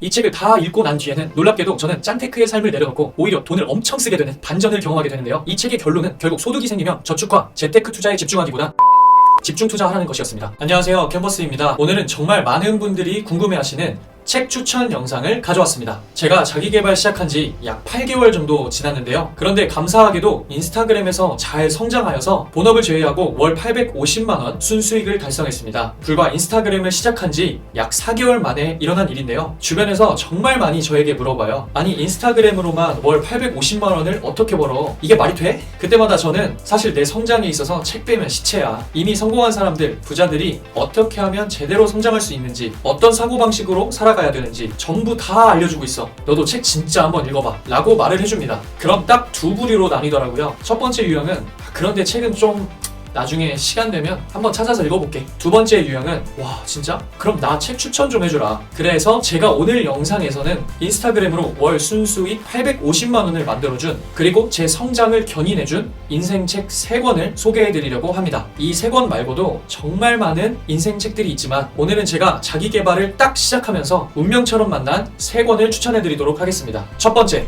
이 책을 다 읽고 난 뒤에는 놀랍게도 저는 짠테크의 삶을 내려놓고 오히려 돈을 엄청 쓰게 되는 반전을 경험하게 되는데요. 이 책의 결론은 결국 소득이 생기면 저축과 재테크 투자에 집중하기보다 집중 투자하라는 것이었습니다. 안녕하세요, 캔버스입니다. 오늘은 정말 많은 분들이 궁금해하시는 책 추천 영상을 가져왔습니다. 제가 자기개발 시작한 지 약 8개월 정도 지났는데요. 그런데 감사하게도 인스타그램에서 잘 성장하여서 본업을 제외하고 월 850만원 순수익을 달성했습니다. 불과 인스타그램을 시작한 지 약 4개월 만에 일어난 일인데요. 주변에서 정말 많이 저에게 물어봐요. 아니, 인스타그램으로만 월 850만원을 어떻게 벌어? 이게 말이 돼? 그때마다 저는 사실 내 성장에 있어서 책 빼면 시체야. 이미 성공한 사람들, 부자들이 어떻게 하면 제대로 성장할 수 있는지, 어떤 사고방식으로 살아가야 되는지 전부 다 알려주고 있어. 너도 책 진짜 한번 읽어봐 라고 말을 해줍니다. 그럼 딱 두 부류로 나뉘더라고요. 첫 번째 유형은 그런데 책은 좀 나중에 시간 되면 한번 찾아서 읽어볼게. 두 번째 유형은 와 진짜? 그럼 나 책 추천 좀 해주라. 그래서 제가 오늘 영상에서는 인스타그램으로 월 순수익 850만원을 만들어준, 그리고 제 성장을 견인해준 인생책 3권을 소개해드리려고 합니다. 이 3권 말고도 정말 많은 인생책들이 있지만 오늘은 제가 자기개발을 딱 시작하면서 운명처럼 만난 3권을 추천해드리도록 하겠습니다. 첫 번째,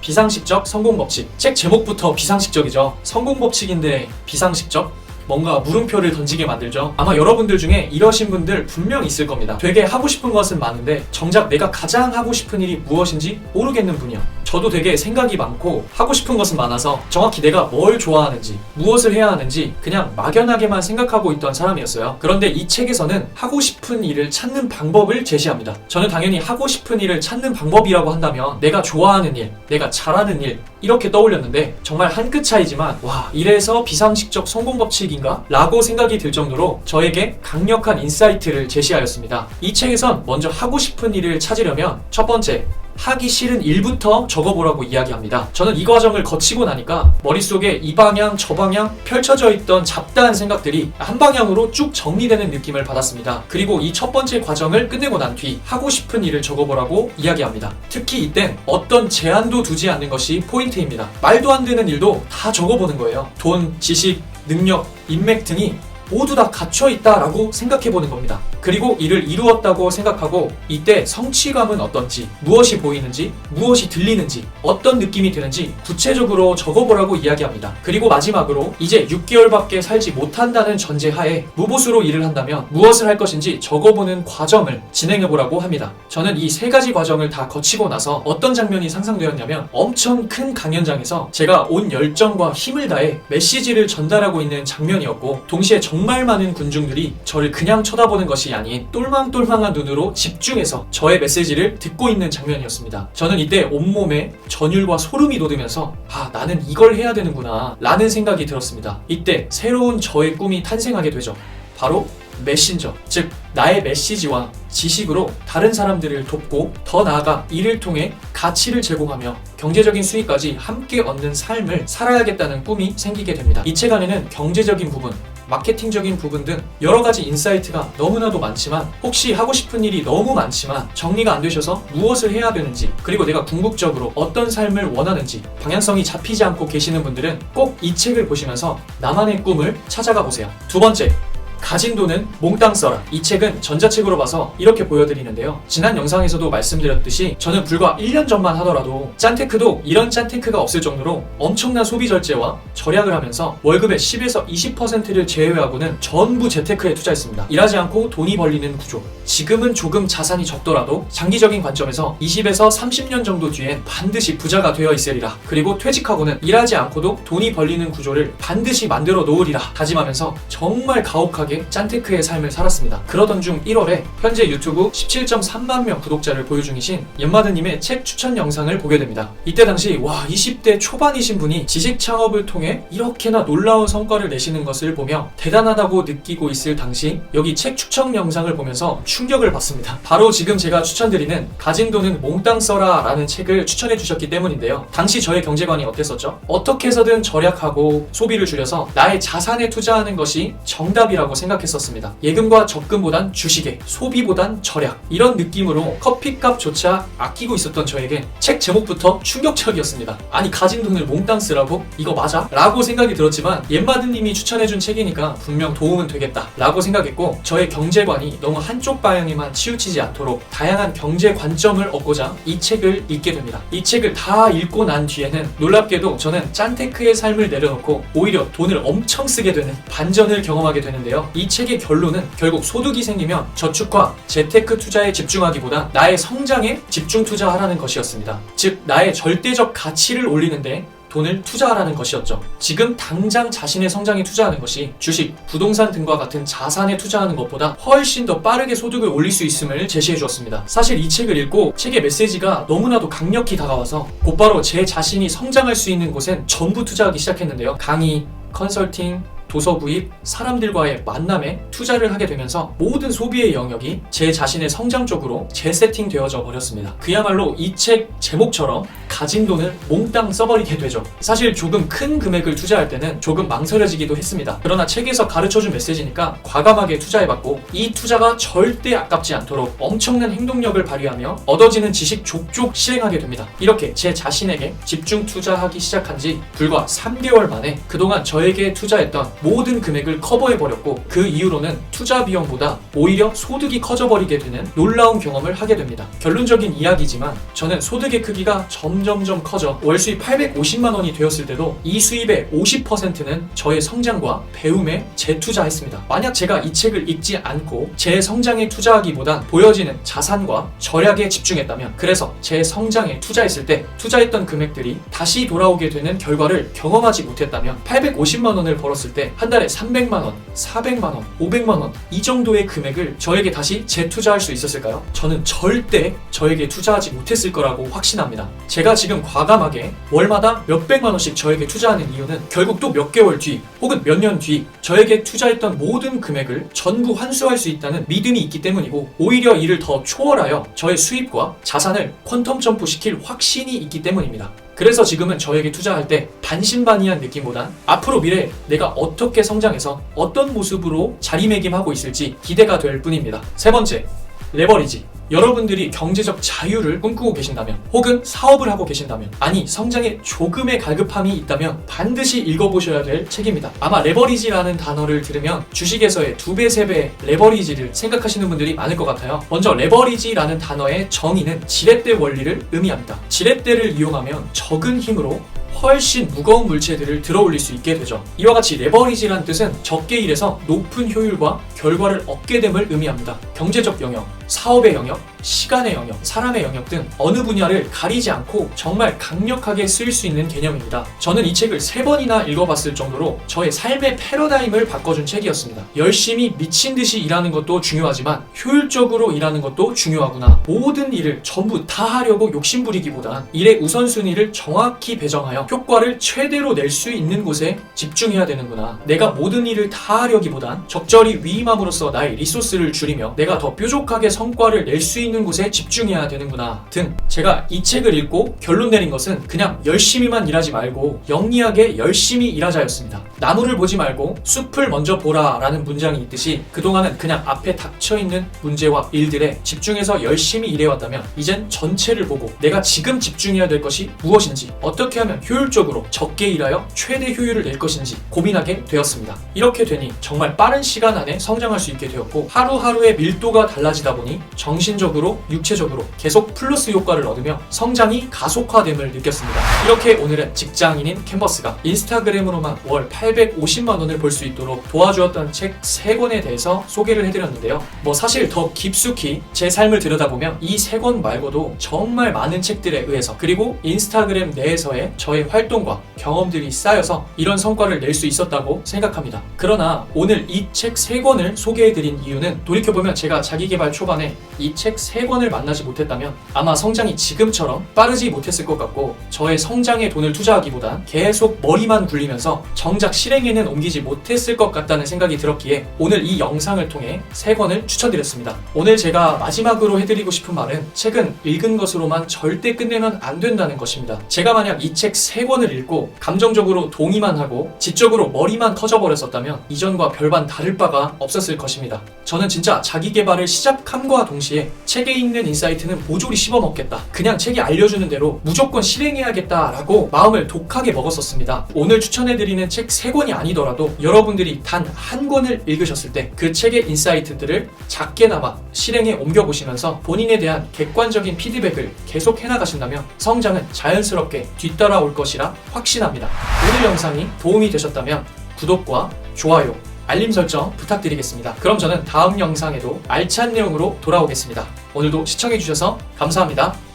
비상식적 성공법칙. 책 제목부터 비상식적이죠. 성공법칙인데 비상식적? 뭔가 물음표를 던지게 만들죠. 아마 여러분들 중에 이러신 분들 분명 있을 겁니다. 되게 하고 싶은 것은 많은데 정작 내가 가장 하고 싶은 일이 무엇인지 모르겠는 분이요. 저도 되게 생각이 많고 하고 싶은 것은 많아서 정확히 내가 뭘 좋아하는지, 무엇을 해야 하는지 그냥 막연하게만 생각하고 있던 사람이었어요. 그런데 이 책에서는 하고 싶은 일을 찾는 방법을 제시합니다. 저는 당연히 하고 싶은 일을 찾는 방법이라고 한다면 내가 좋아하는 일, 내가 잘하는 일, 이렇게 떠올렸는데 정말 한 끗 차이지만 와, 이래서 비상식적 성공법칙인가? 라고 생각이 들 정도로 저에게 강력한 인사이트를 제시하였습니다. 이 책에선 먼저 하고 싶은 일을 찾으려면 첫 번째, 하기 싫은 일부터 적어보라고 이야기합니다. 저는 이 과정을 거치고 나니까 머릿속에 이 방향 저 방향 펼쳐져 있던 잡다한 생각들이 한 방향으로 쭉 정리되는 느낌을 받았습니다. 그리고 이 첫 번째 과정을 끝내고 난 뒤 하고 싶은 일을 적어보라고 이야기합니다. 특히 이땐 어떤 제한도 두지 않는 것이 포인트입니다. 말도 안 되는 일도 다 적어보는 거예요. 돈, 지식, 능력, 인맥 등이 모두 다 갇혀있다라고 생각해보는 겁니다. 그리고 이를 이루었다고 생각하고 이때 성취감은 어떤지, 무엇이 보이는지, 무엇이 들리는지, 어떤 느낌이 드는지 구체적으로 적어보라고 이야기합니다. 그리고 마지막으로 이제 6개월밖에 살지 못한다는 전제하에 무보수로 일을 한다면 무엇을 할 것인지 적어보는 과정을 진행해보라고 합니다. 저는 이 3가지 과정을 다 거치고 나서 어떤 장면이 상상되었냐면 엄청 큰 강연장에서 제가 온 열정과 힘을 다해 메시지를 전달하고 있는 장면이었고, 동시에 정말 많은 군중들이 저를 그냥 쳐다보는 것이 아닌 똘망똘망한 눈으로 집중해서 저의 메시지를 듣고 있는 장면이었습니다. 저는 이때 온몸에 전율과 소름이 돋으면서 아, 나는 이걸 해야 되는구나 라는 생각이 들었습니다. 이때 새로운 저의 꿈이 탄생하게 되죠. 바로 메신저, 즉 나의 메시지와 지식으로 다른 사람들을 돕고 더 나아가 이를 통해 가치를 제공하며 경제적인 수익까지 함께 얻는 삶을 살아야겠다는 꿈이 생기게 됩니다. 이 책 안에는 경제적인 부분, 마케팅적인 부분 등 여러 가지 인사이트가 너무나도 많지만, 혹시 하고 싶은 일이 너무 많지만 정리가 안 되셔서 무엇을 해야 되는지, 그리고 내가 궁극적으로 어떤 삶을 원하는지 방향성이 잡히지 않고 계시는 분들은 꼭 이 책을 보시면서 나만의 꿈을 찾아가 보세요. 두 번째, 가진 돈은 몽땅 써라. 이 책은 전자책으로 봐서 이렇게 보여드리는데요. 지난 영상에서도 말씀드렸듯이 저는 불과 1년 전만 하더라도 짠테크도 이런 짠테크가 없을 정도로 엄청난 소비 절제와 절약을 하면서 월급의 10에서 20%를 제외하고는 전부 재테크에 투자했습니다. 일하지 않고 돈이 벌리는 구조. 지금은 조금 자산이 적더라도 장기적인 관점에서 20에서 30년 정도 뒤엔 반드시 부자가 되어 있으리라. 그리고 퇴직하고는 일하지 않고도 돈이 벌리는 구조를 반드시 만들어 놓으리라 다짐하면서 정말 가혹하게 짠테크의 삶을 살았습니다. 그러던 중 1월에 현재 유튜브 17.3만 명 구독자를 보유 중이신 옌마드님의 책 추천 영상을 보게 됩니다. 이때 당시 와, 20대 초반이신 분이 지식 창업을 통해 이렇게나 놀라운 성과를 내시는 것을 보며 대단하다고 느끼고 있을 당시 여기 책 추천 영상을 보면서 충격을 받습니다. 바로 지금 제가 추천드리는 가진 돈은 몽땅 써라 라는 책을 추천해 주셨기 때문인데요. 당시 저의 경제관이 어땠었죠? 어떻게 해서든 절약하고 소비를 줄여서 나의 자산에 투자하는 것이 정답이라고 생각했었습니다. 예금과 적금보단 주식에, 소비보단 절약, 이런 느낌으로 커피값조차 아끼고 있었던 저에게 책 제목부터 충격적이었습니다. 아니, 가진 돈을 몽땅 쓰라고? 이거 맞아? 라고 생각이 들었지만 옌마드님이 추천해준 책이니까 분명 도움은 되겠다 라고 생각했고, 저의 경제관이 너무 한쪽 방향에만 치우치지 않도록 다양한 경제 관점을 얻고자 이 책을 읽게 됩니다. 이 책을 다 읽고 난 뒤에는 놀랍게도 저는 짠테크의 삶을 내려놓고 오히려 돈을 엄청 쓰게 되는 반전을 경험하게 되는데요. 이 책의 결론은 결국 소득이 생기면 저축과 재테크 투자에 집중하기보다 나의 성장에 집중 투자하라는 것이었습니다. 즉, 나의 절대적 가치를 올리는데 돈을 투자하라는 것이었죠. 지금 당장 자신의 성장에 투자하는 것이 주식, 부동산 등과 같은 자산에 투자하는 것보다 훨씬 더 빠르게 소득을 올릴 수 있음을 제시해 주었습니다. 사실 이 책을 읽고 책의 메시지가 너무나도 강력히 다가와서 곧바로 제 자신이 성장할 수 있는 곳엔 전부 투자하기 시작했는데요. 강의, 컨설팅, 도서 구입, 사람들과의 만남에 투자를 하게 되면서 모든 소비의 영역이 제 자신의 성장 쪽으로 재세팅되어져 버렸습니다. 그야말로 이 책 제목처럼 가진 돈을 몽땅 써버리게 되죠. 사실 조금 큰 금액을 투자할 때는 조금 망설여지기도 했습니다. 그러나 책에서 가르쳐준 메시지니까 과감하게 투자해봤고, 이 투자가 절대 아깝지 않도록 엄청난 행동력을 발휘하며 얻어지는 지식 족족 실행하게 됩니다. 이렇게 제 자신에게 집중 투자하기 시작한 지 불과 3개월 만에 그동안 저에게 투자했던 모든 금액을 커버해버렸고, 그 이후로는 투자 비용보다 오히려 소득이 커져버리게 되는 놀라운 경험을 하게 됩니다. 결론적인 이야기지만 저는 소득의 크기가 점점점 커져 월 수입 850만 원이 되었을 때도 이 수입의 50%는 저의 성장과 배움에 재투자했습니다. 만약 제가 이 책을 읽지 않고 제 성장에 투자하기보단 보여지는 자산과 절약에 집중했다면, 그래서 제 성장에 투자했을 때 투자했던 금액들이 다시 돌아오게 되는 결과를 경험하지 못했다면 850만 원을 벌었을 때 한 달에 300만 원, 400만 원, 500만 원 이 정도의 금액을 저에게 다시 재투자할 수 있었을까요? 저는 절대 저에게 투자하지 못했을 거라고 확신합니다. 제가 지금 과감하게 월마다 몇백만 원씩 저에게 투자하는 이유는 결국 또 몇 개월 뒤 혹은 몇 년 뒤 저에게 투자했던 모든 금액을 전부 환수할 수 있다는 믿음이 있기 때문이고, 오히려 이를 더 초월하여 저의 수입과 자산을 퀀텀 점프시킬 확신이 있기 때문입니다. 그래서 지금은 저에게 투자할 때 반신반의한 느낌보단 앞으로 미래에 내가 어떻게 성장해서 어떤 모습으로 자리매김하고 있을지 기대가 될 뿐입니다. 세 번째, 레버리지. 여러분들이 경제적 자유를 꿈꾸고 계신다면, 혹은 사업을 하고 계신다면, 아니 성장에 조금의 갈급함이 있다면 반드시 읽어보셔야 될 책입니다. 아마 레버리지라는 단어를 들으면 주식에서의 2배, 3배의 레버리지를 생각하시는 분들이 많을 것 같아요. 먼저 레버리지라는 단어의 정의는 지렛대 원리를 의미합니다. 지렛대를 이용하면 적은 힘으로 훨씬 무거운 물체들을 들어올릴 수 있게 되죠. 이와 같이 레버리지란 뜻은 적게 일해서 높은 효율과 결과를 얻게 됨을 의미합니다. 경제적 영역, 사업의 영역, 시간의 영역, 사람의 영역 등 어느 분야를 가리지 않고 정말 강력하게 쓰일 수 있는 개념입니다. 저는 이 책을 3번이나 읽어봤을 정도로 저의 삶의 패러다임을 바꿔준 책이었습니다. 열심히 미친 듯이 일하는 것도 중요하지만 효율적으로 일하는 것도 중요하구나. 모든 일을 전부 다 하려고 욕심부리기보단 일의 우선순위를 정확히 배정하여 효과를 최대로 낼 수 있는 곳에 집중해야 되는구나. 내가 모든 일을 다 하려기보단 적절히 위임함으로써 나의 리소스를 줄이며 내가 더 뾰족하게 성과를 낼 수 있는 곳에 집중해야 되는구나 등, 제가 이 책을 읽고 결론 내린 것은 그냥 열심히만 일하지 말고 영리하게 열심히 일하자였습니다. 나무를 보지 말고 숲을 먼저 보라 라는 문장이 있듯이 그동안은 그냥 앞에 닥쳐있는 문제와 일들에 집중해서 열심히 일해왔다면, 이젠 전체를 보고 내가 지금 집중해야 될 것이 무엇인지, 어떻게 하면 효율적으로 적게 일하여 최대 효율을 낼 것인지 고민하게 되었습니다. 이렇게 되니 정말 빠른 시간 안에 성장할 수 있게 되었고, 하루하루의 밀도가 달라지다 보니 정신적으로 육체적으로 계속 플러스 효과를 얻으며 성장이 가속화됨을 느꼈습니다. 이렇게 오늘은 직장인인 캔버스가 인스타그램으로만 월 850만 원을 벌 수 있도록 도와주었던 책 3권에 대해서 소개를 해드렸는데요. 사실 더 깊숙이 제 삶을 들여다보면 이 3권 말고도 정말 많은 책들에 의해서, 그리고 인스타그램 내에서의 저의 활동과 경험들이 쌓여서 이런 성과를 낼 수 있었다고 생각합니다. 그러나 오늘 이 책 3권을 소개해드린 이유는, 돌이켜보면 제가 자기계발 초반에 이 책 3권을 만나지 못했다면 아마 성장이 지금처럼 빠르지 못했을 것 같고, 저의 성장에 돈을 투자하기보단 계속 머리만 굴리면서 정작 실행에는 옮기지 못했을 것 같다는 생각이 들었기에 오늘 이 영상을 통해 3권을 추천드렸습니다. 오늘 제가 마지막으로 해드리고 싶은 말은, 책은 읽은 것으로만 절대 끝내면 안 된다는 것입니다. 제가 만약 이 책 3권을 읽고 감정적으로 동의만 하고 지적으로 머리만 터져버렸었다면 이전과 별반 다를 바가 없었을 것입니다. 저는 진짜 자기 개발을 시작함과 동시에 책에 있는 인사이트는 모조리 씹어먹겠다, 그냥 책이 알려주는 대로 무조건 실행해야겠다라고 마음을 독하게 먹었었습니다. 오늘 추천해드리는 책 3권이 아니더라도 여러분들이 단 한 권을 읽으셨을 때 그 책의 인사이트들을 작게나마 실행에 옮겨보시면서 본인에 대한 객관적인 피드백을 계속 해나가신다면 성장은 자연스럽게 뒤따라올 것이라 확신합니다. 오늘 영상이 도움이 되셨다면 구독과 좋아요, 알림 설정 부탁드리겠습니다. 그럼 저는 다음 영상에도 알찬 내용으로 돌아오겠습니다. 오늘도 시청해주셔서 감사합니다.